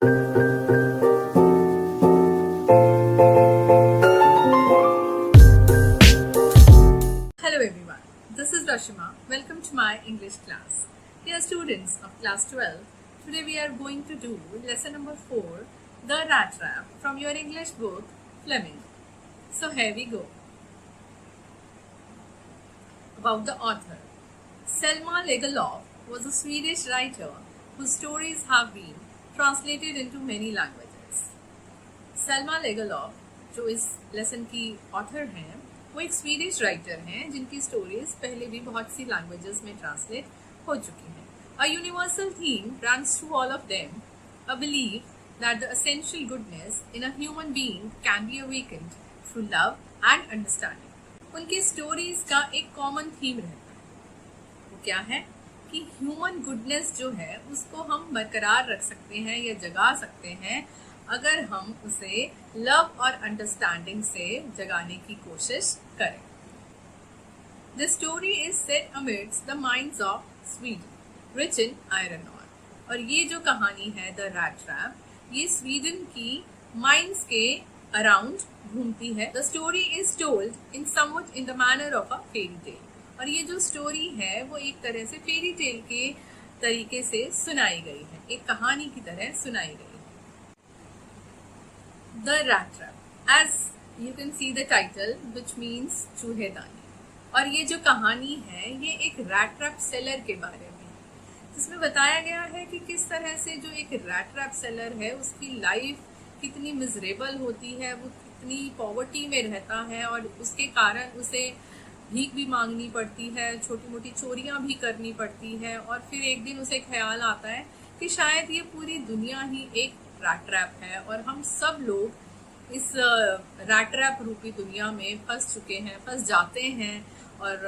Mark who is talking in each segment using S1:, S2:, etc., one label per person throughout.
S1: Hello everyone, this is Rashima. Welcome to my English class. Dear students of class 12, today we are going to do lesson number 4, The Rat Trap from your English book, Fleming. So here we go. About the author. Selma Lagerlöf was a Swedish writer whose stories have been translated into many languages. Selma Lagerlöf, जो इस lesson की author हैं, वो एक Swedish writer हैं जिनकी stories पहले भी बहुत सी लैंग्वेजेस में ट्रांसलेट हो चुकी हैं. A universal theme runs through all of them, a belief that the essential goodness in a human being can be awakened through love and understanding. उनकी स्टोरीज का एक कॉमन थीम रहता है. वो क्या है कि ह्यूमन गुडनेस जो है उसको हम बरकरार रख सकते हैं या जगा सकते हैं अगर हम उसे लव और अंडरस्टैंडिंग से जगाने की कोशिश करें. The story is set amidst the minds of Sweden rich in iron or. और ये जो कहानी है द रैट ट्रैप, ये स्वीडन की माइंड्स के अराउंड घूमती है. The story is told in somewhat in the manner of a fairy tale. और ये जो स्टोरी है वो एक तरह से फेरी टेल के तरीके से सुनाई गई है, एक कहानी की तरह सुनाई गई है. The Rat Trap. As you can see the title, which means चूहेदानी. और ये जो कहानी है ये एक रैट ट्रैप सेलर के बारे में है, जिसमें बताया गया है कि किस तरह से जो एक रैट ट्रैप सेलर है उसकी लाइफ कितनी मिजरेबल होती है, वो कितनी पॉवर्टी में रहता है और उसके कारण उसे भीख भी मांगनी पड़ती है, छोटी मोटी चोरियां भी करनी पड़ती है. और फिर एक दिन उसे ख्याल आता है कि शायद ये पूरी दुनिया ही एक रैट ट्रैप है और हम सब लोग इस रैट ट्रैप रूपी दुनिया में फंस चुके हैं, फंस जाते हैं. और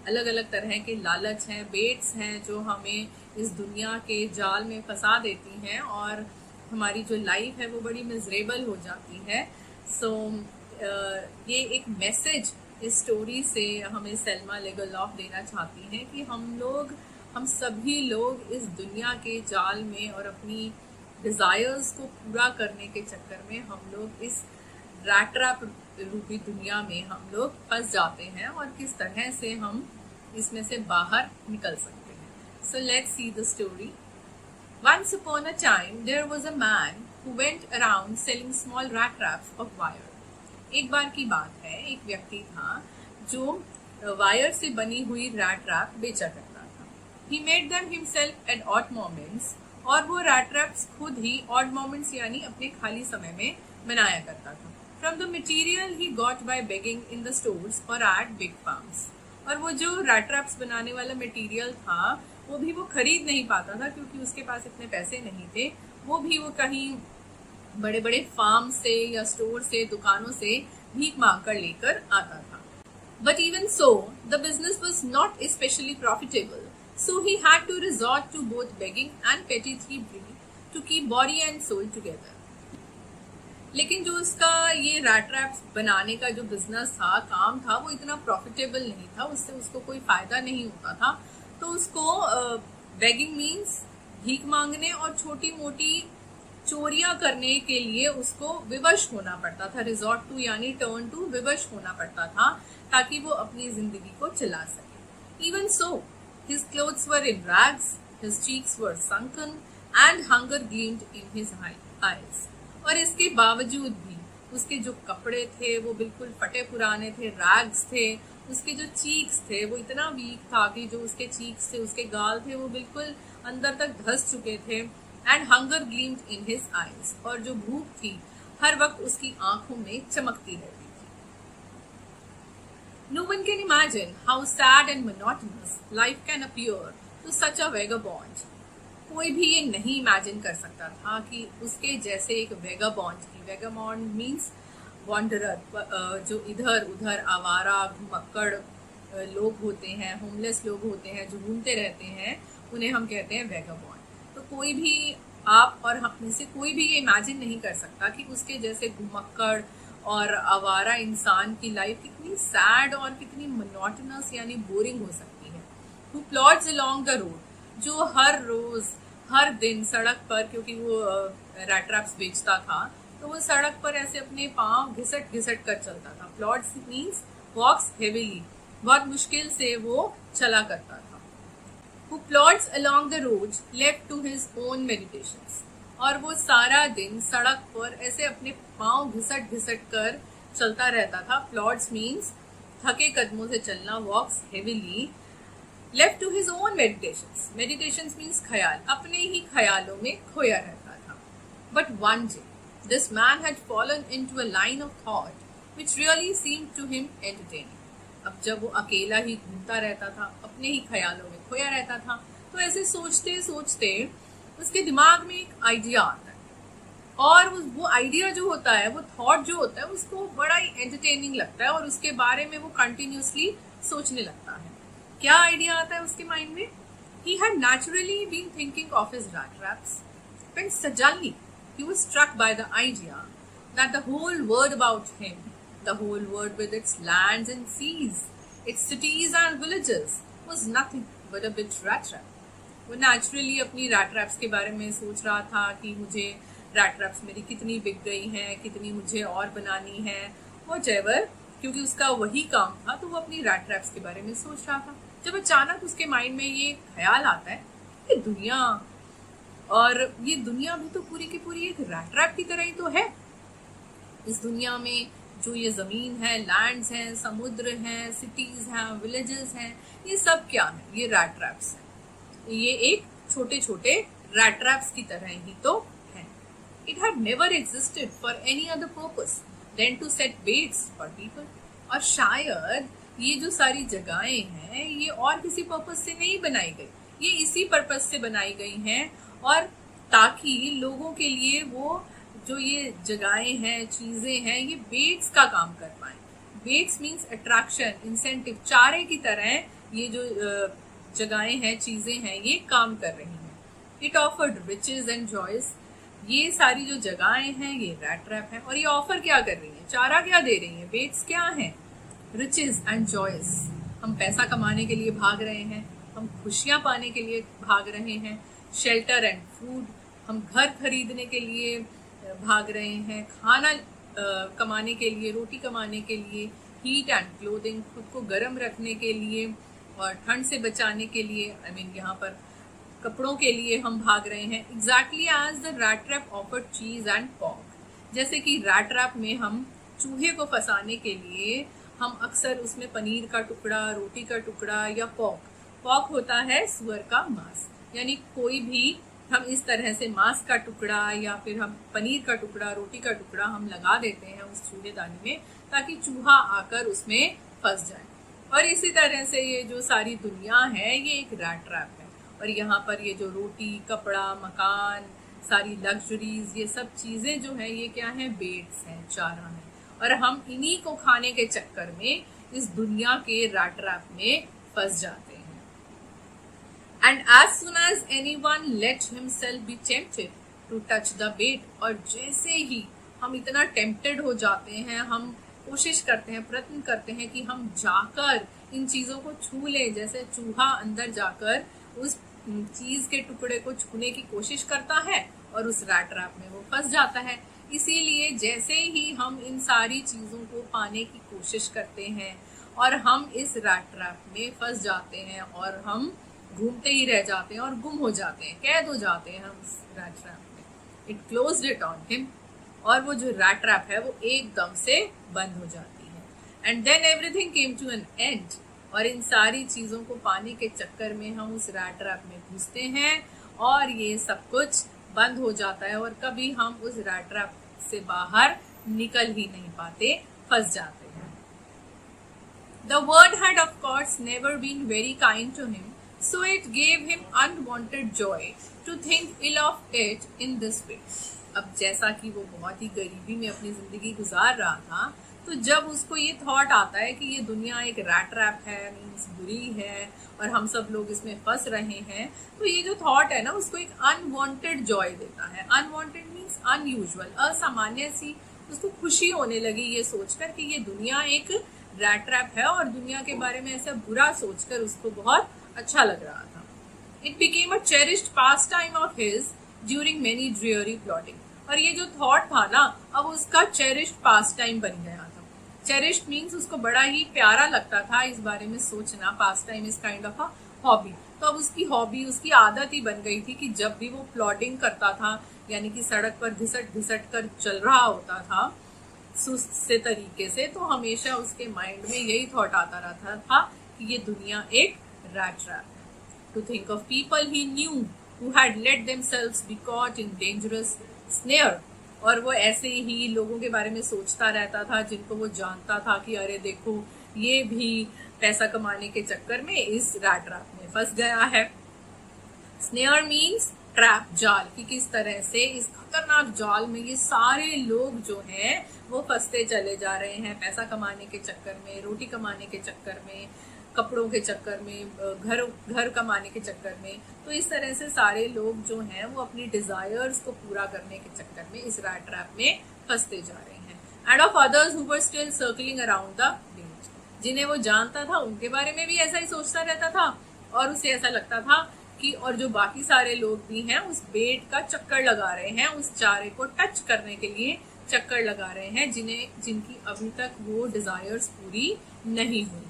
S1: अलग अलग तरह के लालच हैं, बेट्स हैं जो हमें इस दुनिया के जाल में फंसा देती हैं और हमारी जो लाइफ है वो बड़ी मिजरेबल हो जाती है. सो ये एक मैसेज इस स्टोरी से हमें सेल्मा लेगरलॉफ देना चाहती हैं कि हम सभी लोग इस दुनिया के जाल में और अपनी डिजायर्स को पूरा करने के चक्कर में हम लोग इस रैट ट्रैप रूपी दुनिया में हम लोग फंस जाते हैं और किस तरह से हम इसमें से बाहर निकल सकते हैं. So let's see the story. Once upon a time there was a man who went around selling small rat traps of wire. एक बार की बात है, एक व्यक्ति था जो वायर से बनी हुई रैट ट्रैप बेचा करता था. He made them himself at odd moments. और वो रैट ट्रैप्स खुद ही ऑड मोमेंट्स यानी अपने खाली समय में बनाया करता था. From the material he got by begging in the stores और एट बिग फार्म्स. और वो जो रैट ट्रैप्स बनाने वाला मटेरियल था वो भी वो खरीद नहीं पाता था क्योंकि उसके पास इतने पैसे नहीं थे. वो भी वो कहीं बड़े बड़े फार्म से या स्टोर से, दुकानों से भीख मांग कर लेकर आता था. But even so the business was not specially profitable. So he had to resort to both begging and petty thievery to keep body and soul together. लेकिन जो उसका ये रैट ट्रैप्स बनाने का जो बिजनेस था, काम था, वो इतना प्रॉफिटेबल नहीं था, उससे उसको कोई फायदा नहीं होता था. तो उसको बेगिंग मीन्स भीख मांगने और छोटी मोटी चोरियां करने के लिए उसको विवश होना पड़ता था. रिजॉर्ट टू यानी टर्न टू विवश होना पड़ता था ताकि वो अपनी जिंदगी को चला सके. Even so his clothes were in rags, his cheeks were sunken, and hunger gleamed in his eyes. और इसके बावजूद भी उसके जो कपड़े थे वो बिल्कुल फटे पुराने थे, रैग्स थे. उसके जो चीक्स थे वो इतना वीक था कि जो उसके चीक्स थे, उसके गाल थे, वो बिल्कुल अंदर तक धंस चुके थे. And hunger gleamed in his eyes. और जो भूख थी हर वक्त उसकी आंखों में चमकती रहती. No one can imagine how sad and monotonous life can appear to such a vagabond. कोई भी ये नहीं इमेजिन कर सकता था कि उसके जैसे एक वेगाबॉन्ड की, वेगाबॉन्ड मीन्स वॉन्डरर, जो इधर उधर आवारा घुमक्कड़ लोग होते हैं, होमलेस लोग होते हैं जो घूमते रहते हैं, उन्हें हम कहते हैं वेगाबॉन्ड. तो कोई भी, आप और हम में से कोई भी ये इमेजिन नहीं कर सकता कि उसके जैसे घुमक्कड़ और आवारा इंसान की लाइफ कितनी सैड और कितनी मोनोटोनस यानी बोरिंग हो सकती है. Who plods along the road, जो हर रोज हर दिन सड़क पर, क्योंकि वो रैट ट्रैप्स बेचता था, तो वो सड़क पर ऐसे अपने पांव घिसट घिसट कर चलता था। प्लॉड्स मीन्स वॉक्स हेवीली, बहुत मुश्किल से वो चला करता था। Who plods along the roads left to his own meditations, और वो सारा दिन सड़क पर ऐसे अपने पांव घिसट घिसट कर चलता रहता था। प्लॉड्स मीन्स थके कदमों से चलना, walks heavily, left to his own meditations, meditations means ख्याल, अपने ही ख्यालों में खोया रहता था। But one day this man had fallen into a line of thought which really seemed to him entertaining. अब जब वो अकेला ही घूमता रहता था, अपने ही ख्यालों में खोया रहता था, तो ऐसे सोचते सोचते उसके दिमाग में एक आइडिया आता है, और वो आइडिया जो होता है, वो थॉट जो होता है, उसको बड़ा ही एंटरटेनिंग लगता है और उसके बारे में वो कंटिन्यूसली सोचने लगता है। क्या आइडिया आता है उसके माइंड में? He had naturally been thinking of his rat traps when suddenly he was struck by the idea that the whole world about him, the whole world with its lands and seas, its cities and villages, was nothing but a big rat trap. वो naturally अपनी rat traps के बारे में सोच रहा था कि मुझे रैट ट्रैप्स मेरी कितनी बिक गई हैं, कितनी मुझे और बनानी है, व्हाटएवर, क्योंकि उसका वही काम था, तो वो अपनी रैट ट्रैप्स के बारे में सोच रहा था। जब अचानक उसके माइंड में ये ख्याल आता है कि दुनिया, और ये दुनिया भी तो पूरी की पूरी एक रैट ट्रैप की तरह ही तो है। इस दुनिया में जो ये जमीन है, लैंड्स हैं, समुद्र हैं, सिटीज हैं, विलेजेस हैं, ये सब क्या है? ये रैट ट्रैप्स हैं। ये एक छोटे छोटे रैट ट्रैप्स की तरह ही तो है। It had never existed for any other purpose than to set baits for people. और शायद ये जो सारी जगहें हैं, ये और किसी पर्पस से नहीं बनाई गई, ये इसी पर्पस से बनाई गई हैं, और ताकि लोगों के लिए वो जो ये जगहें हैं, चीजें हैं, ये बेट्स का काम कर पाए। बेट्स मीन्स अट्रैक्शन, इंसेंटिव, चारे की तरह ये जो जगहें हैं, चीजें हैं, ये काम कर रही हैं। It offered riches and joys. ये सारी जो जगहें हैं, ये रैट ट्रैप है, और ये ऑफर क्या कर रही है? चारा क्या दे रही है? बेट्स क्या है? Riches and joys. हम पैसा कमाने के लिए भाग रहे हैं, हम खुशियां पाने के लिए भाग रहे हैं। शेल्टर एंड फूड, हम घर खरीदने के लिए भाग रहे हैं, खाना कमाने के लिए, रोटी कमाने के लिए। हीट एंड क्लोथिंग, खुद को गर्म रखने के लिए और ठंड से बचाने के लिए, यहाँ पर कपड़ों के लिए हम भाग रहे हैं। Exactly as the rat trap offered cheese and pork. जैसे कि रैट ट्रैप में हम चूहे को फंसाने के लिए हम अक्सर उसमें पनीर का टुकड़ा, रोटी का टुकड़ा, या पॉर्क होता है सुअर का मांस, यानी कोई भी हम इस तरह से मांस का टुकड़ा या फिर हम पनीर का टुकड़ा, रोटी का टुकड़ा हम लगा देते हैं उस चूहेदानी में, ताकि चूहा आकर उसमें फंस जाए। और इसी तरह से ये जो सारी दुनिया है, ये एक रैट ट्रैप है। और यहाँ पर ये जो रोटी, कपड़ा, मकान, सारी लग्जरीज, ये सब चीजें जो है, ये क्या है? बेट्स हैं, चारा है। और हम इन्हीं को खाने के चक्कर में इस दुनिया के रैट ट्रैप में फंस जाते हैं। And as soon as anyone let himself be tempted to touch the bait, और जैसे ही हम इतना टेम्प्टेड हो जाते हैं, हम कोशिश करते हैं, प्रयत्न करते हैं कि हम जाकर इन चीजों को छू लें, जैसे चूहा अंदर जाकर उस चीज के टुकड़े को छूने की कोशिश करता है और उस रैट ट्रैप में वो फंस जाता है। इसीलिए जैसे ही हम इन सारी चीजों को पाने की कोशिश करते हैं और हम इस रैट ट्रैप में फंस जाते हैं और हम घूमते ही रह जाते हैं और गुम हो जाते हैं, कैद हो जाते हैं हम इस रैट ट्रैप में। It closed it on him, और वो जो रैट ट्रैप है वो एकदम से बंद हो जाती है। And then everything came to an end, और इन सारी चीजों को पाने के चक्कर में हम उस रैट ट्रैप में घुसते हैं और ये सब कुछ बंद हो जाता है, और कभी हम उस रैट ट्रैप से बाहर निकल ही नहीं पाते, फंस जाते हैं। The world had of course never been very kind to him, so it gave him unwanted joy to think ill of it in this way. अब जैसा कि वो बहुत ही गरीबी में अपनी जिंदगी गुजार रहा था, तो जब उसको ये थॉट आता है कि ये दुनिया एक रैट ट्रैप है, मीन्स बुरी है और हम सब लोग इसमें फंस रहे हैं, तो ये जो थॉट है ना, उसको एक अनवांटेड जॉय देता है। अनवांटेड मीन्स अनयूजुअल, असामान्य सी उसको खुशी होने लगी ये सोचकर कि ये दुनिया एक रैट ट्रैप है, और दुनिया के बारे में ऐसा बुरा सोचकर उसको बहुत अच्छा लग रहा था। It became a cherished pastime of his during many dreary plotting. और ये जो थॉट था ना, अब उसका चेरिश्ड पास टाइम बन गया था। चेरिश्ड मीन्स उसको बड़ा ही प्यारा लगता था इस बारे में सोचना। Pastime is kind of a hobby. तो अब उसकी हॉबी, उसकी आदत ही बन गई थी कि जब भी वो प्लॉटिंग करता था, यानी कि सड़क पर घिसट घिसट कर चल रहा होता था सुस्त से तरीके से, तो हमेशा उसके माइंड में यही थॉट आता रहता था कि ये दुनिया एक रैट ट्रैप है। To think of people he knew who had let themselves be caught in dangerous snare। और वो ऐसे ही लोगों के बारे में सोचता रहता था जिनको वो जानता था कि अरे देखो, ये भी पैसा कमाने के चक्कर में इस रैट ट्रैप में फंस गया है। स्नेयर मीन्स ट्रैप, जाल, कि किस तरह से इस खतरनाक जाल में ये सारे लोग जो हैं वो फंसते चले जा रहे हैं, पैसा कमाने के चक्कर में, रोटी कमाने के चक्कर में, कपड़ों के चक्कर में, घर कमाने के चक्कर में। तो इस तरह से सारे लोग जो हैं वो अपनी डिजायर्स को पूरा करने के चक्कर में इस रैट ट्रैप में फंसते जा रहे हैं। End of others who were still circling around the beach, जिन्हें वो जानता था उनके बारे में भी ऐसा ही सोचता रहता था, और उसे ऐसा लगता था कि और जो बाकी सारे लोग भी हैं उस बेट का चक्कर लगा रहे हैं, उस चारे को टच करने के लिए चक्कर लगा रहे हैं, जिनकी अभी तक वो डिजायर्स पूरी नहीं हुई।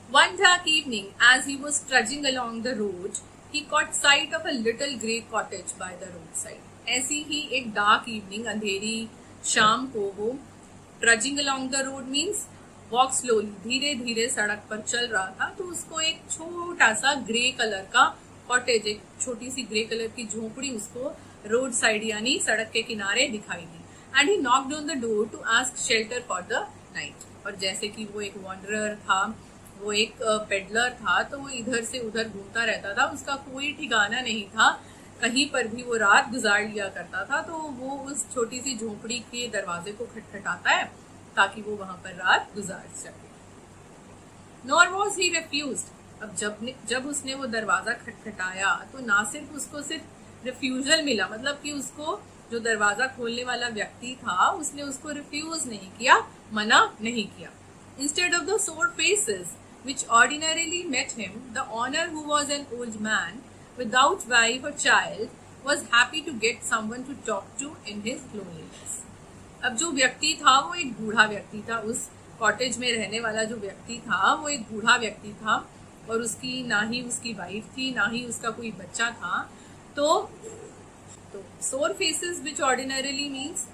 S1: One dark evening, as he was trudging along the road, he caught sight of a little grey cottage by the roadside। ऐसी ही एक डार्क इवनिंग, अंधेरी शाम को वो ट्रजिंग along the road means walk slowly, धीरे धीरे सड़क पर चल रहा था, तो उसको एक छोटा सा ग्रे कलर का कॉटेज, एक छोटी सी ग्रे कलर की झोपड़ी उसको रोड साइड यानी सड़क के किनारे दिखाई दी। And he knocked on the door to ask shelter for the night. और जैसे कि वो एक वॉन्डरर था, वो एक पेडलर था, तो वो इधर से उधर घूमता रहता था, उसका कोई ठिकाना नहीं था, कहीं पर भी वो रात गुजार लिया करता था। तो वो उस छोटी सी झोपड़ी के दरवाजे को खटखटाता है ताकि वो वहां पर रात गुजार सके। Nor was he refused. अब जब उसने वो दरवाजा खटखटाया तो ना सिर्फ उसको सिर्फ रिफ्यूजल मिला, मतलब कि उसको जो दरवाजा खोलने वाला व्यक्ति था उसने उसको रिफ्यूज नहीं किया, मना नहीं किया। Instead of the sore faces which ordinarily met him, the owner, who was an old man without wife or child, was happy to get someone to talk to in his loneliness। अब जो व्यक्ति था वो एक बूढ़ा व्यक्ति था, उस कॉटेज में रहने वाला जो व्यक्ति था वो एक बूढ़ा व्यक्ति था, और उसकी ना ही उसकी वाइफ थी ना ही उसका कोई बच्चा था। तो सोर फेसेस विच ऑर्डिनरली मीन्स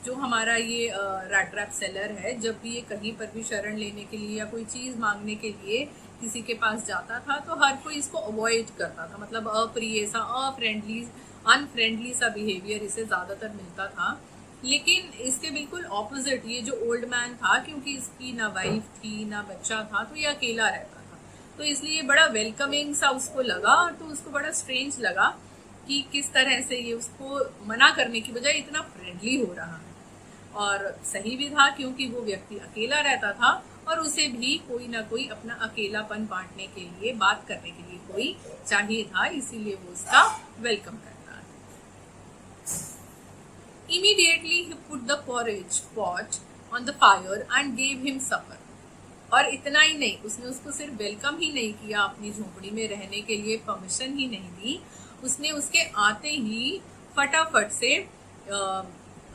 S1: जो हमारा ये रैट ट्रैप सेलर है, जब भी ये कहीं पर भी शरण लेने के लिए या कोई चीज मांगने के लिए किसी के पास जाता था तो हर कोई इसको अवॉइड करता था, मतलब अप्रिय सा, अनफ्रेंडली सा बिहेवियर इसे ज्यादातर मिलता था। लेकिन इसके बिल्कुल ऑपोजिट ये जो ओल्ड मैन था, क्योंकि इसकी ना वाइफ थी ना बच्चा था, तो ये अकेला रहता था, तो इसलिए बड़ा वेलकमिंग सा उसको लगा। और तो उसको बड़ा स्ट्रेंज लगा कि किस तरह से ये उसको मना करने की बजाय इतना फ्रेंडली हो रहा है। और सही भी था, क्योंकि वो व्यक्ति अकेला रहता था और उसे भी कोई ना कोई अपना अकेलापन बांटने के लिए, बात करने के लिए कोई चाहिए था, इसीलिए वो उसका वेलकम करता है। Immediately he put the porridge pot on the fire and gave him supper। और इतना ही नहीं, उसने उसको सिर्फ वेलकम ही नहीं किया, अपनी झोपड़ी में रहने के लिए परमिशन ही नहीं दी, उसने उसके आते ही फटाफट से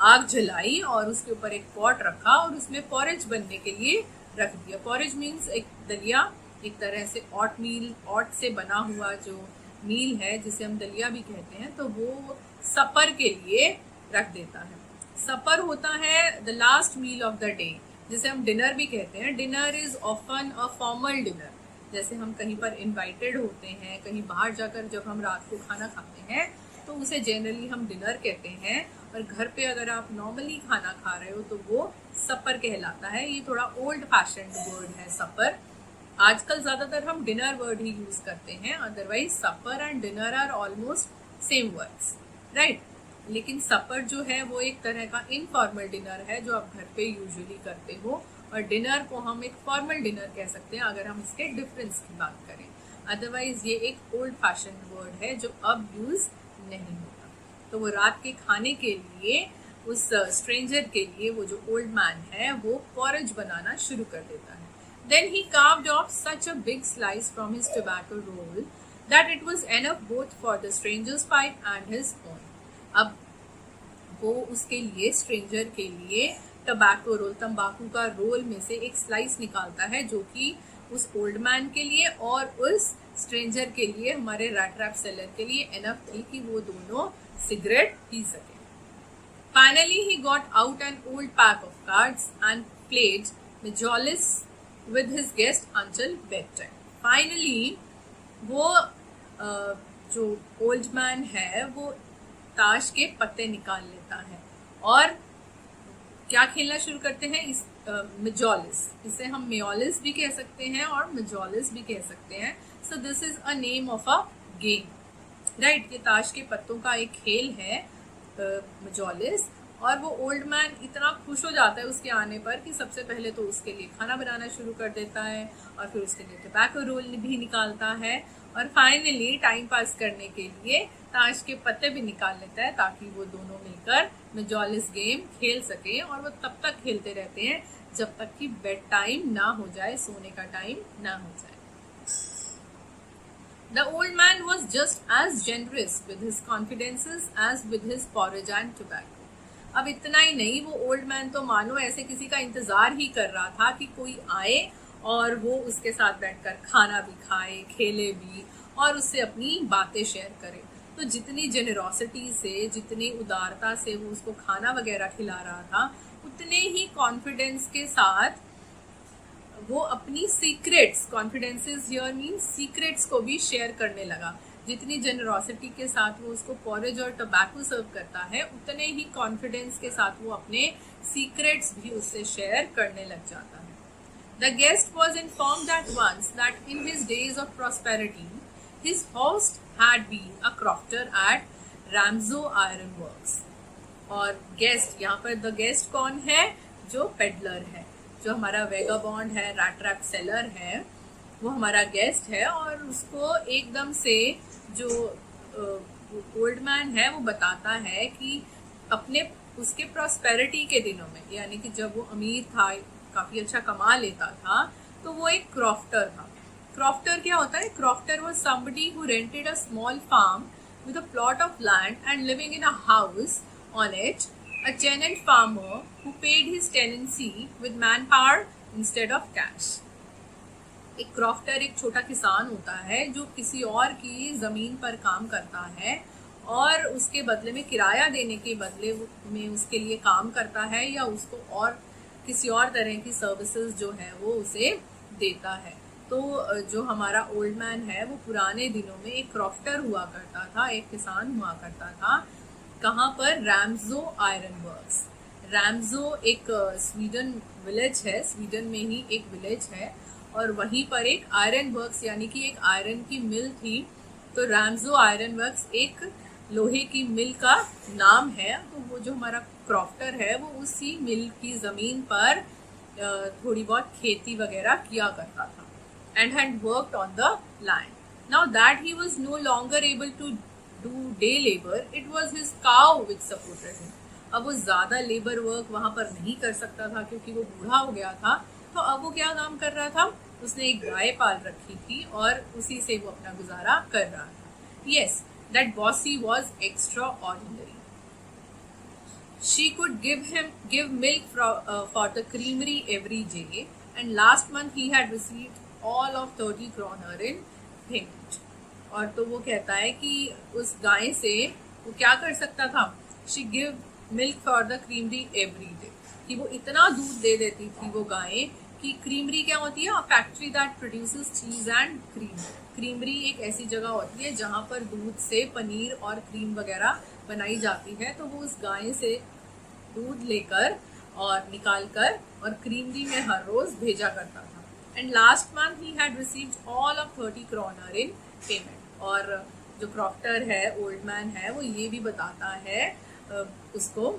S1: आग जलाई और उसके ऊपर एक पॉट रखा और उसमें पॉरेज बनने के लिए रख दिया। पॉरेज मीन्स एक दलिया, एक तरह से ऑट से बना हुआ जो मील है जिसे हम दलिया भी कहते हैं, तो वो सपर के लिए रख देता है। सपर होता है the last meal of the day, जिसे हम डिनर भी कहते हैं। Dinner is often a formal dinner, जैसे हम कहीं पर इनवाइटेड होते हैं, कहीं बाहर जाकर जब हम रात को खाना खाते हैं तो उसे जनरली हम डिनर कहते हैं, और घर पे अगर आप नॉर्मली खाना खा रहे हो तो वो सपर कहलाता है। ये थोड़ा ओल्ड फैशन्ड वर्ड है सपर, आजकल ज्यादातर हम डिनर वर्ड ही यूज करते हैं, otherwise supper and dinner are almost same words, right. लेकिन सपर जो है वो एक तरह का इनफॉर्मल डिनर है जो आप घर पे यूजुअली करते हो, और डिनर को हम एक फॉर्मल डिनर कह सकते हैं अगर हम इसके डिफरेंस की बात करें। अदरवाइज ये एक ओल्ड फैशन वर्ड है जो अब यूज नहीं होता। तो वो रात के खाने के लिए उस स्ट्रेंजर के लिए वो जो ओल्ड मैन है वो पॉरेज बनाना शुरू कर देता है। Then he carved off such a big slice from his tobacco roll that it was enough both for the stranger's pipe and his own। अब वो उसके लिए, स्ट्रेंजर के लिए टबैको रोल, तंबाकू का रोल में से एक स्लाइस निकालता है, जो कि उस ओल्ड मैन के लिए और उस स्ट्रेंजर के लिए, हमारे रैट ट्रैप सेलर के लिए एनफ थी कि वो दोनों सिगरेट पी सके। Finally, he got out an old pack of cards and played Majolis with his guest until bedtime. Finally, वो जो ओल्ड मैन है वो ताश के पत्ते निकाल लेता है और क्या खेलना शुरू करते हैं, इस मेजोलिस, इसे हम मेयोलिस भी कह सकते हैं और मेजोलिस भी कह सकते हैं। So this is a name of a game, right. ये ताश के पत्तों का एक खेल है, मेजोलिस। और वो ओल्ड मैन इतना खुश हो जाता है उसके आने पर कि सबसे पहले तो उसके लिए खाना बनाना शुरू कर देता है और फिर उसके लिए टबैको रोल भी निकालता है और फाइनली टाइम पास करने के लिए ताश के पत्ते भी निकाल लेता है ताकि वो दोनों मिलकर मेजोलिस गेम खेल सके। और वो तब तक खेलते रहते हैं जब तक कि बेड टाइम ना हो जाए, सोने का टाइम ना हो जाए। The old man was just as generous with his confidences as with his porridge and tobacco. अब इतना ही नहीं, वो ओल्ड मैन तो मानो ऐसे किसी का इंतजार ही कर रहा था कि कोई आए और वो उसके साथ बैठकर खाना भी खाए, खेले भी और उससे अपनी बातें शेयर करे। तो जितनी जेनरोसिटी से, जितनी उदारता से वो उसको खाना वगैरह खिला रहा था, उतने ही कॉन्फिडेंस के साथ वो अपनी सीक्रेट्स, कॉन्फिडेंसेस हियर मीन्स सीक्रेट्स को भी शेयर करने लगा। जितनी जेनरोसिटी के साथ वो उसको पॉरेज और टबैको सर्व करता है, उतने ही कॉन्फिडेंस के साथ वो अपने सीक्रेट्स भी उससे शेयर करने लग जाता है। The guest was informed at once that in his days of prosperity his host had been a crofter at Ramsjo iron works. और गेस्ट, यहाँ पर द गेस्ट कौन है, जो पेडलर है, जो हमारा वेगाबॉन्ड है, रैट ट्रैप सेलर है, वो हमारा गेस्ट है। और उसको एकदम से जो ओल्ड मैन है वो बताता है कि अपने उसके प्रॉस्पेरिटी के दिनों में, यानी कि जब वो अमीर था, काफी अच्छा कमा लेता था, तो वो एक क्रॉफ्टर था। क्रॉफ्टर क्या होता है? Crofter was somebody who rented a small farm with a plot of land and living in a house on it, a tenant farmer who paid his tenancy with manpower instead of cash. एक crofter एक छोटा किसान होता है जो किसी और की जमीन पर काम करता है और उसके बदले में, किराया देने के बदले में उसके लिए काम करता है या उसको और किसी और तरह की सर्विसेज जो है वो उसे देता है। तो जो हमारा ओल्ड मैन है वो पुराने दिनों में एक क्रॉफ्टर हुआ करता था, एक किसान हुआ करता था। कहाँ पर? रैम्जो आयरन वर्क्स। रैम्जो एक स्वीडन विलेज है, स्वीडन में ही एक विलेज है और वहीं पर एक आयरन वर्क्स यानी कि एक आयरन की मिल थी। तो रैम्जो आयरन वर्क्स एक लोहे की मिल का नाम है। तो वो जो हमारा क्रॉफ्टर है वो उसी मिल की जमीन पर थोड़ी बहुत खेती वगैरह किया करता था, and had worked on the land. Now that he was no longer able to do day labor, it was his cow which supported him. अब वो ज्यादा लेबर वर्क वहां पर नहीं कर सकता था क्योंकि वो बूढ़ा हो गया था। तो अब वो क्या काम कर रहा था? उसने एक गाय पाल रखी थी और उसी से वो अपना गुजारा कर रहा था। Yes, that bossy was extraordinary. She could give milk for the creamery every day, and last month he had received all of 30 kroner in payment. और तो वो कहता है कि उस गाय से वो क्या कर सकता था? She give milk for the creamery every day, कि वो इतना दूध दे देती थी वो गाय कि क्रीमरी क्या होती है? फैक्ट्री दैट प्रोड्यूसेस चीज एंड क्रीम। क्रीमरी एक ऐसी जगह होती है जहाँ पर दूध से पनीर और क्रीम वगैरह बनाई जाती है। तो वो उस गाय से दूध लेकर और निकाल कर और क्रीमरी में हर रोज भेजा करता था। And last month he had received all of 30 kroner in payment. और जो क्रॉफ्टर है, ओल्ड मैन है, वो ये भी बताता है उसको,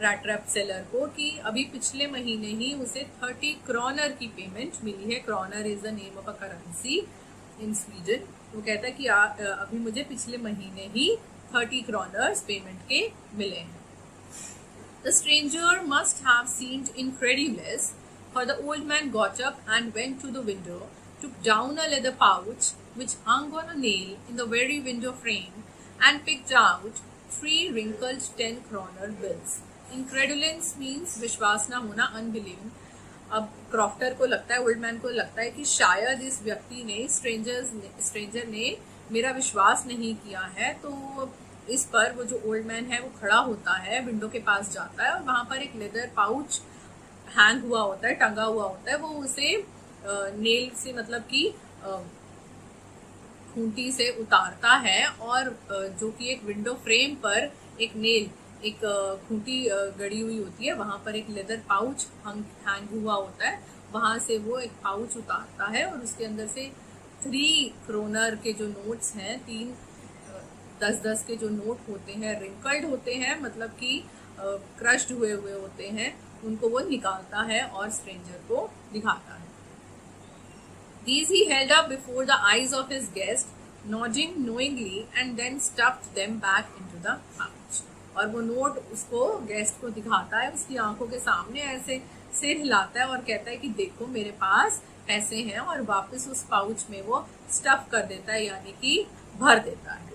S1: रैट ट्रैप सेलर को, कि अभी पिछले महीने ही उसे 30 kroner की पेमेंट मिली है। Kroner is the name of a currency in Sweden. वो कहता है कि अभी मुझे पिछले महीने ही 30 kroner पेमेंट के मिले हैं। The stranger must have seemed incredulous, for the old man got up and went to the window, took down a leather pouch which hung on a nail in the very window frame, and picked out 3 wrinkled 10 kroner bills. Incredulence means विश्वास ना होना, unbelieving. अब crofter को लगता है, old man को लगता है कि शायद इस व्यक्ति ने, स्ट्रेंजर ने मेरा विश्वास नहीं किया है। तो इस पर वो जो ओल्ड मैन है वो खड़ा होता है, विंडो के पास जाता है और वहां पर एक लेदर पाउच हैंग हुआ होता है, टंगा हुआ होता है। वो उसे नेल से, मतलब कि खूंटी से उतारता है और जो कि एक विंडो फ्रेम पर एक नेल, एक खूंटी गड़ी हुई होती है, वहां पर एक लेदर पाउच हैंग हुआ होता है। वहां से वो एक पाउच उतारता है और उसके अंदर से 3 क्रोनर के जो नोट्स हैं, 3 10-10 के जो नोट होते हैं, रिंकल्ड होते हैं, मतलब कि क्रश्ड हुए होते हैं, उनको वो निकालता है और स्ट्रेंजर को दिखाता है। These he held up before the eyes of his guest, nodding knowingly, and then stuffed them back into the pouch. और वो नोट उसको, गेस्ट को दिखाता है, उसकी आंखों के सामने ऐसे सिर हिलाता है और कहता है कि देखो मेरे पास पैसे हैं, और वापस उस पाउच में वो स्टफ कर देता है, यानी कि भर देता है।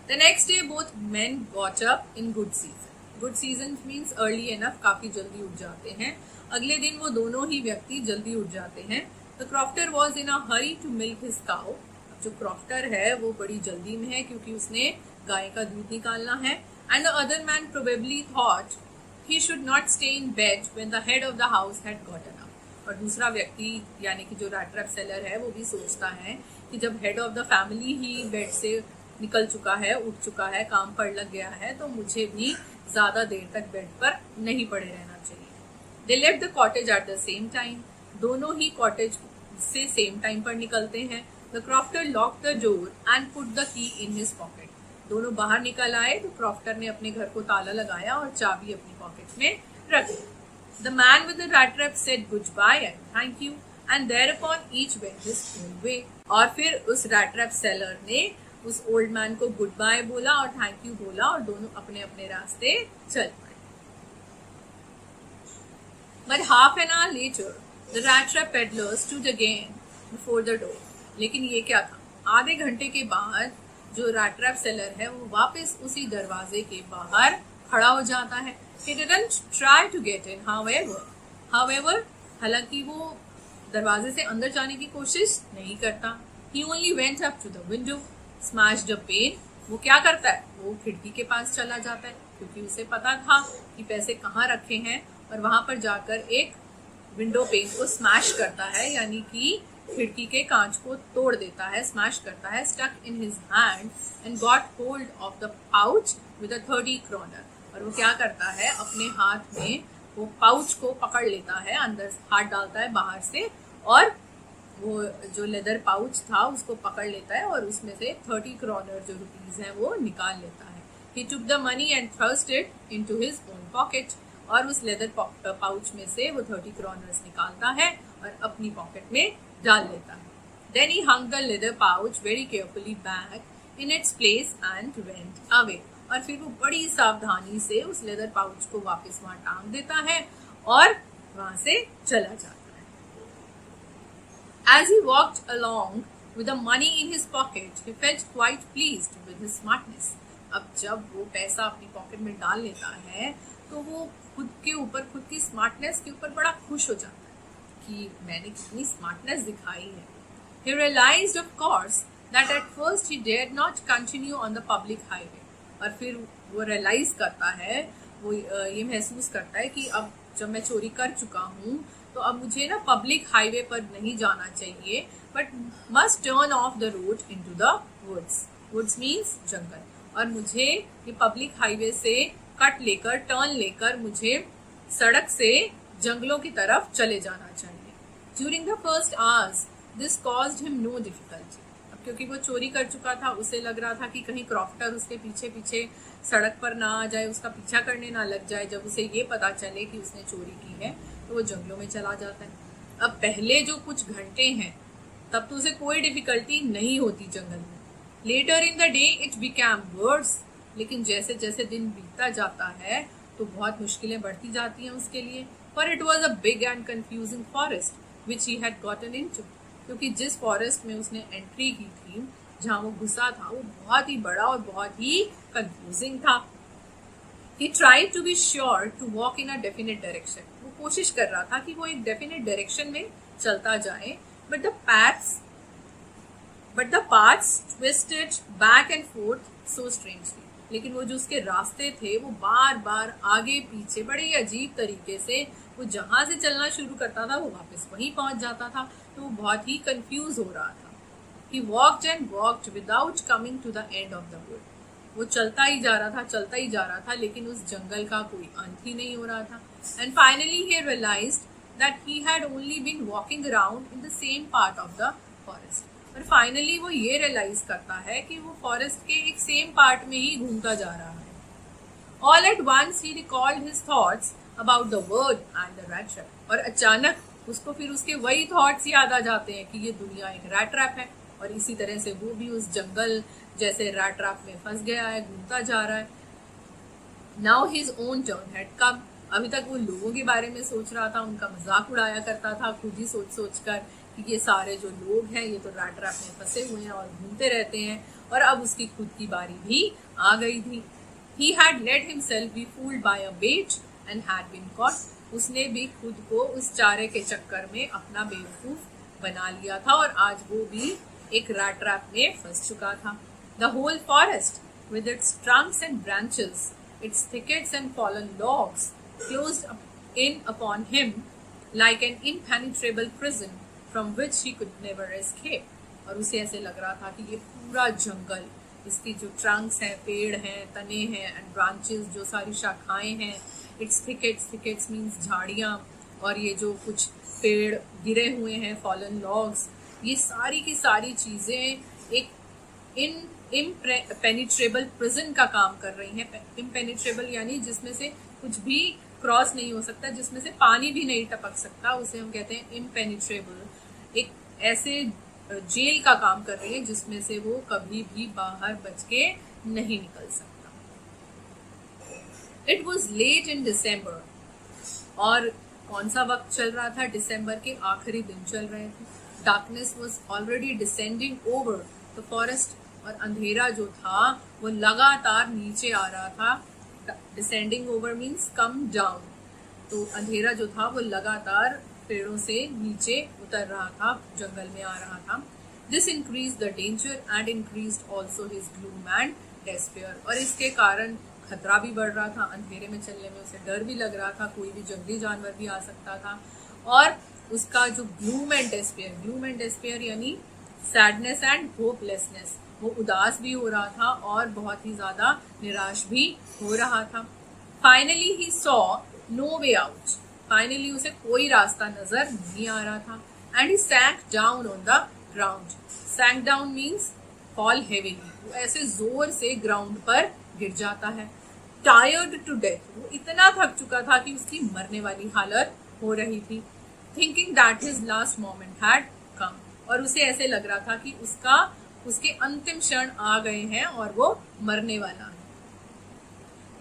S1: The next day both men got up in good season. Good season means early enough, काफी जल्दी उठ जाते हैं। अगले दिन वो दोनों ही व्यक्ति जल्दी उठ जाते हैं। The crofter was in a hurry to milk his cow. जो क्रॉफ्टर है वो बड़ी जल्दी में है क्योंकि उसने गाय का दूध निकालना है। And the other man probably thought he should not stay in bed when the head of the house had gotten up. और दूसरा व्यक्ति यानी कि जो रैट रैप सेलर है वो भी सोचता है कि जब head of the family he bed से निकल चुका है, उठ चुका है, काम पर लग गया है, तो मुझे भी ज्यादा देर तक बेड पर नहीं पड़े रहना चाहिए। They left the cottage at the same time. दोनों ही कॉटेज से सेम टाइम पर निकलते हैं। The crofter locked the door and put the key in his pocket. दोनों बाहर निकल आए तो क्रॉफ्टर ने अपने घर को ताला लगाया और चाबी अपनी पॉकेट में रख दी। The man with the rat trap said goodbye and thank you, and thereupon each went his own way. और फिर उस रैट ट्रैप सेलर ने उस ओल्ड मैन को गुड बाय बोला और थैंक यू बोला और दोनों अपने अपने रास्ते चल पड़े। But half an hour later, the rat trap peddler stood again before the door. लेकिन ये क्या था? आधे घंटे के बाद जो रैट ट्रैप सेलर है वो वापस उसी दरवाजे के बाहर खड़ा हो जाता है। He didn't try to get in, however, हालांकि वो दरवाजे से अंदर जाने की कोशिश नहीं करता। He only went up to the window, smashed a pane. वो क्या करता है? वो खिड़की के पास चला जाता है क्योंकि उसे पता था कि पैसे कहाँ रखे हैं, और वहां पर जाकर एक विंडो पेन को स्मैश करता है, यानी कि खिड़की के कांच को तोड़ देता है, स्मैश करता है। Stuck in his hand and got hold of the pouch with 30 kronor. और वो क्या करता है, अपने हाथ में वो पाउच को पकड़ लेता है, अंदर हाथ डालता है बाहर से, और वो जो लेदर पाउच था उसको पकड़ लेता है और उसमें से 30 क्रोनर जो रुपीज हैं वो निकाल लेता है। He took the money and thrust it into his own pocket. और उस लेदर पाउच में से वो 30 क्रोनर्स निकालता है और अपनी पॉकेट में डाल लेता है। Then he hung the leather pouch very carefully back in its place and went away. और फिर वो बड़ी सावधानी से उस लेदर पाउच को वापस वहां टांग देता है और वहां से चला जाता है। As he walked along with the money in his pocket, he felt quite pleased with his smartness. अब जब वो पैसा अपनी पॉकेट में डाल लेता है तो वो खुद के ऊपर, खुद की स्मार्टनेस के ऊपर बड़ा खुश हो जाता है कि मैंने कितनी स्मार्टनेस दिखाई है। He realized, of course, that at first he dared not continue on the public highway. और फिर वो रियलाइज करता है, वो ये महसूस करता है कि अब जब मैं चोरी कर चुका हूँ तो अब मुझे ना पब्लिक हाईवे पर नहीं जाना चाहिए, but must turn off the road into the woods. Woods means जंगल, और मुझे ये पब्लिक हाईवे से कट लेकर, टर्न लेकर मुझे सड़क से जंगलों की तरफ चले जाना चाहिए। During the first hours this caused him no difficulty. अब क्योंकि वो चोरी कर चुका था, उसे लग रहा था कि कहीं क्रॉफ्टर उसके पीछे पीछे सड़क पर ना आ जाए, उसका पीछा करने ना लग जाए। जब उसे ये पता चले कि उसने चोरी की है तो वो जंगलों में चला जाता है। अब पहले जो कुछ घंटे हैं तब तो उसे कोई डिफिकल्टी नहीं होती जंगल में। Later in the day it became worse, लेकिन जैसे जैसे दिन बीतता जाता है तो बहुत मुश्किलें बढ़ती जाती हैं उसके लिए। For it was a big and confusing forest which he had gotten into, क्योंकि जिस फॉरेस्ट में उसने एंट्री की थी, जहाँ वो घुसा था वो बहुत ही बड़ा और बहुत ही कंफ्यूजिंग था। He tried to be sure to walk in a definite direction. वो कोशिश कर रहा था कि वो एक definite direction में चलता जाए, but the paths twisted back and forth so strangely. लेकिन वो जो उसके रास्ते थे वो बार बार आगे पीछे बड़े ही अजीब तरीके से, वो जहां से चलना शुरू करता था वो वापस वहीं पहुंच जाता था, तो वो बहुत ही कंफ्यूज हो रहा था। He walked and walked without coming to the end of the wood. वो चलता ही जा रहा था, लेकिन उस जंगल का कोई अंत ही नहीं हो रहा था। And finally he realized that he had only been walking around in the same part of the forest. और फाइनली वो ये रियलाइज करता है कि वो फॉरेस्ट के एक सेम पार्ट में ही घूमता जा रहा है। All at once he recalled his thoughts about the word and the rat trap. और अचानक उसको फिर उसके वही थॉट्स याद आ जाते हैं कि ये दुनिया एक रैट ट्रैप है, और इसी तरह से वो भी उस जंगल जैसे रैट ट्रैप में फंस गया है, घूमता जा रहा है। Now his own turn had come. अभी तक वो लोगों के बारे में सोच रहा था, उनका मजाक उड़ाया करता था खुद ही सोच कर कि ये सारे जो लोग हैं ये तो रैट ट्रैप में फंसे हुए हैं और घूमते रहते हैं, और अब उसकी खुद की बारी भी आ गई थी। He had let himself be fooled by a bait and had been caught. उसने भी खुद को उस चारे के चक्कर में अपना बेवकूफ बना लिया था, और आज वो भी एक रैट ट्रैप में फंस चुका था। The whole forest, with its trunks and branches, its thickets and fallen logs, closed in upon him like an impenetrable prison from which he could never escape. और उसे ऐसे लग रहा था कि ये पूरा जंगल, इसकी जो ट्रंक्स हैं, पेड़ हैं, तने हैं, एंड ब्रांचेस जो सारी शाखाएं हैं, इट्स थिकेट्स मीन्स झाड़ियाँ, और ये जो कुछ पेड़ गिरे हुए हैं, फॉलन लॉग्स, ये सारी की सारी चीज़ें एक इम्पेनिट्रेबल प्रिजन का काम कर रही हैं। इम्पेनिट्रेबल यानी जिसमें से कुछ भी क्रॉस नहीं हो सकता, जिसमें से पानी भी नहीं टपक सकता, उसे हम कहते हैं इम्पेनिट्रेबल। एक ऐसे जेल का काम कर रही है जिसमें से वो कभी भी बाहर बच के नहीं निकल सकता। It was late in December, और कौन सा वक्त चल रहा था? दिसंबर के आखिरी दिन चल रहे थे। Darkness was already descending over the forest, और अंधेरा जो था वो लगातार नीचे आ रहा था। Descending over means come down, तो अंधेरा जो था वो लगातार पेड़ों से नीचे उतर रहा था, जंगल में आ रहा था। This increase the danger and increase also his gloom and despair, और इसके कारण खतरा भी बढ़ रहा था। अंधेरे में चलने में उसे डर भी लग रहा था, कोई भी जंगली जानवर भी आ सकता था। और उसका जो ग्लूम एंड डेस्पेयर यानी सैडनेस एंड होपलेसनेस, वो उदास भी हो रहा था और बहुत ही ज्यादा निराश भी हो रहा था। Finally he saw no way out, finally उसे कोई रास्ता नजर नहीं आ रहा था। And he sank down on the ground. Sank down means fall heavily, वो ऐसे जोर से ग्राउंड पर गिर जाता है। टायर्ड टू डेथ, वो इतना थक चुका था कि उसकी मरने वाली हालत हो रही थी। Thinking that his last moment had come, और उसे ऐसे लग रहा था कि उसके अंतिम क्षण आ गए हैं और वो मरने वाला है।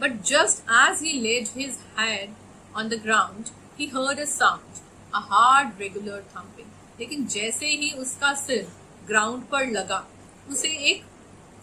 S1: But just as he laid his head on the ground he heard a sound, a hard regular thumping. लेकिन जैसे ही उसका सिर ग्राउंड पर लगा, उसे एक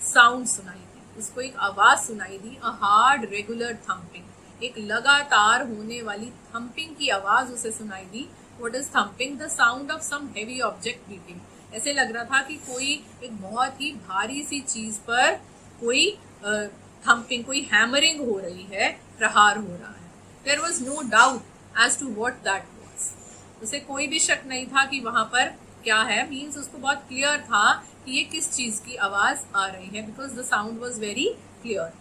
S1: साउंड सुनाई दी, उसको एक आवाज सुनाई दी, अ हार्ड रेगुलर थम्पिंग, एक लगातार होने वाली थम्पिंग की आवाज उसे सुनाई दी। What is thumping? The sound of some heavy object beating. ऐसे लग रहा था कि कोई एक बहुत ही भारी सी चीज पर कोई थम्पिंग, कोई हैमरिंग हो रही है, प्रहार हो रहा है। There was no doubt as to what that was. उसे कोई भी शक नहीं था कि वहां पर क्या है। मीन्स उसको बहुत क्लियर था कि ये किस चीज की आवाज आ रही है, because the sound was very clear.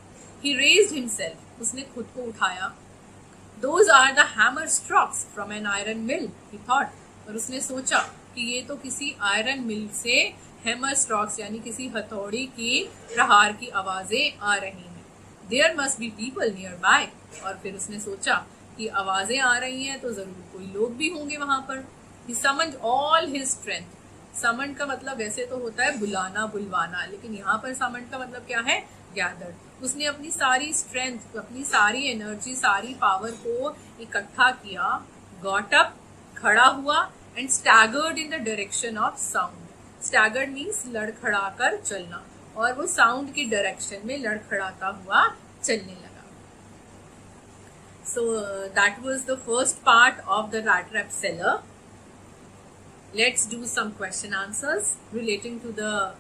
S1: He raised himself, उसने खुद को उठाया। Those are the hammer strokes from an iron mill, he thought. और उसने सोचा कि ये तो किसी आयरन मिल से हैमर स्ट्रोक्स यानी किसी हथौड़ी की प्रहार की आवाजें आ रही हैं। There must be people nearby, और फिर उसने सोचा कि आवाजें आ रही हैं तो जरूर कोई लोग भी होंगे वहां पर। He summoned all his strength. Summoned का मतलब वैसे तो होता है बुलाना, बुलवाना, लेकिन यहाँ पर summoned का मतलब क्या है? Gathered. उसने अपनी सारी स्ट्रेंथ, अपनी सारी एनर्जी, सारी पावर को इकट्ठा किया, got up, खड़ा हुआ, and staggered in the direction of sound. Staggered means लड़खड़ा कर चलना, और वो साउंड की डायरेक्शन में लड़खड़ाता हुआ चलने लगा. So that was the first part of the rat trap seller. Let's do some question answers relating to the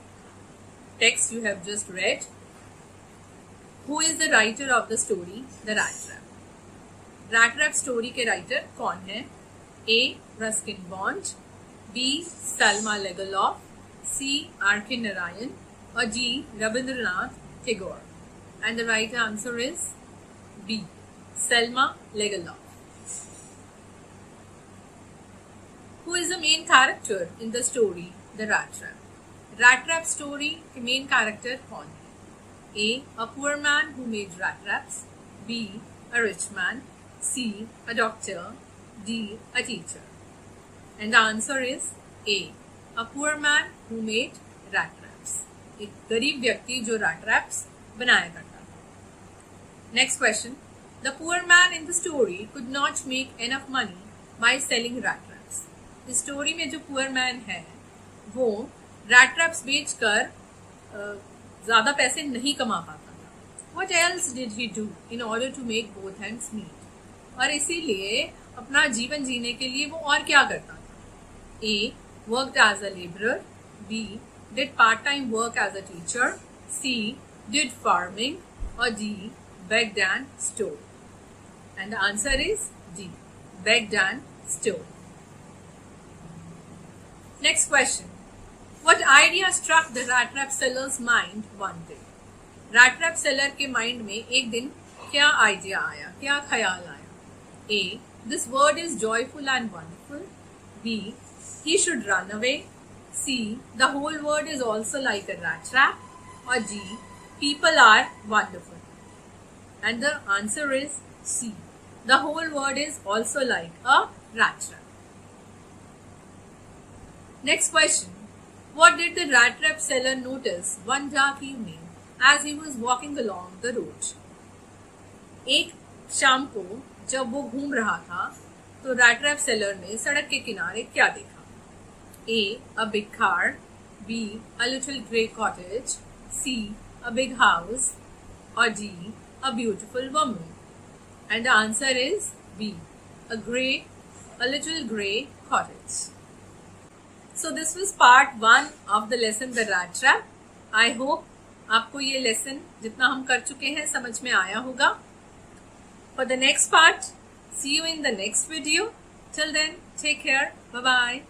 S1: text you have just read. Who is the writer of the story The Rat Trap? Rat Trap story के writer कौन है? A. Ruskin Bond, B. Salma Legaloff, C. R.K. Narayan, or D. Rabindranath Tagore? And the right answer is B. Selma Legaloff. Who is the main character in the story The Rat Trap? Rat Trap story के main character कौन है? A. A poor man who made rat traps. B. A rich man. C. A doctor. D. A teacher. And the answer is A. A poor man who made rat traps. एक गरीब व्यक्ति जो rat traps बनाया करता था. Next question. The poor man in the story could not make enough money by selling rat traps. इस story में जो poor man है वो rat traps बेचकर ज़्यादा पैसे नहीं कमा पाता था. What else did he do in order to make both ends meet? और इसीलिए अपना जीवन जीने के लिए वो और क्या करता था? A. Worked as a laborer. B. Did part-time work as a teacher. C. Did farming. Or D. Begged and stole. And the answer is D. Begged and stole. Next question. What idea struck the rat trap seller's mind one day? rat trap seller के mind में एक दिन क्या idea आया, क्या ख्याल आया? A. This word is joyful and wonderful. B. He should run away. C. The whole world is also like a rat trap. Or D. People are wonderful. And the answer is C. The whole world is also like a rat trap. Next question. What did the rat trap seller notice one dark evening as he was walking along the road? एक शाम को जब वो घूम रहा था तो rat trap seller ने सड़क के किनारे क्या देखा? A. A big car. B. A little grey cottage. C. A big house. Or D. A beautiful woman. And the answer is B. A little grey cottage. So this was part 1 of the lesson The Rat Trap. I hope आपको ये lesson जितना हम कर चुके हैं समझ में आया होगा. For the next part, see you in the next video. Till then, take care. Bye bye.